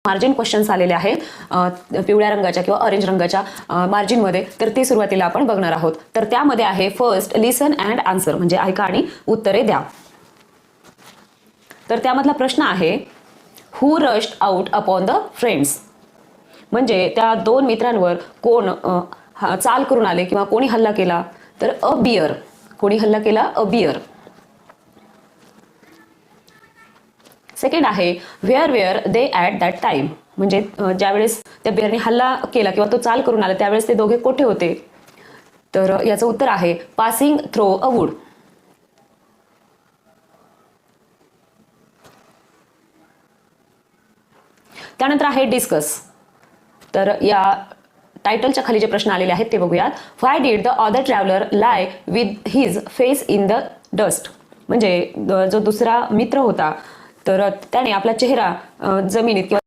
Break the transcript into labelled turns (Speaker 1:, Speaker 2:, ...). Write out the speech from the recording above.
Speaker 1: Margin questions आलेले आहेत पिवळ्या रंगाच्या किंवा ऑरेंज रंगाच्या मार्जिनमध्ये, तर ते सुरुवातीला आपण बघणार आहोत. तर त्यामध्ये आहे फर्स्ट लिसन अँड आन्सर, म्हणजे ऐका आणि उत्तरे द्या. तर त्यामधला प्रश्न आहे who rushed out upon the friends, म्हणजे त्या दोन मित्रांवर कोण चाल करून आले किंवा कोणी हल्ला केला, तर अ बियर. कोणी हल्ला केला? अ बियर. सेकंड आहे where they at that time, म्हणजे ज्यावेळेस त्या बिअरने हल्ला केला किंवा तो चाल करून आला त्यावेळेस ते दोघे कुठे होते, तर याचं उत्तर आहे पासिंग थ्रो अ वूड. त्यानंतर आहे डिस्कस. तर या टायटलच्या खाली जे प्रश्न आलेले आहेत ते बघूयात. Why did the other traveller lie with his face in the dust, म्हणजे जो दुसरा मित्र होता तर त्याने आपला चेहरा जमिनीत किंवा